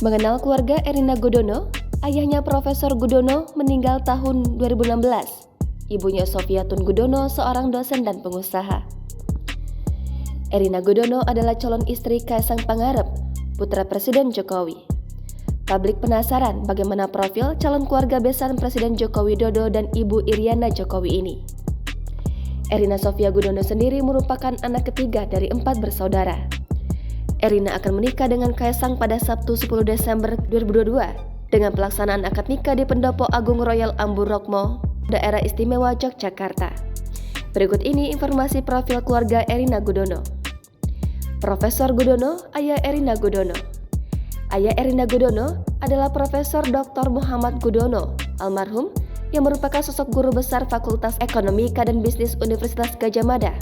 Mengenal keluarga Erina Gudono, ayahnya Profesor Gudono meninggal tahun 2016. Ibunya Sofiatun Gudono seorang dosen dan pengusaha. Erina Gudono adalah calon istri Kaisang Pangarep, putra Presiden Jokowi. Publik penasaran bagaimana profil calon keluarga besan Presiden Joko Widodo dan Ibu Iriana Jokowi ini. Erina Sofia Gudono sendiri merupakan anak ketiga dari 4 bersaudara. Erina akan menikah dengan Kaisang pada Sabtu 10 Desember 2022 dengan pelaksanaan akad nikah di Pendopo Agung Royal Amburokmo, Daerah Istimewa Yogyakarta. Berikut ini informasi profil keluarga Erina Gudono. Profesor Gudono, ayah Erina Gudono. Ayah Erina Gudono adalah Profesor Dr. Muhammad Gudono, almarhum, yang merupakan sosok guru besar Fakultas Ekonomika dan Bisnis Universitas Gadjah Mada.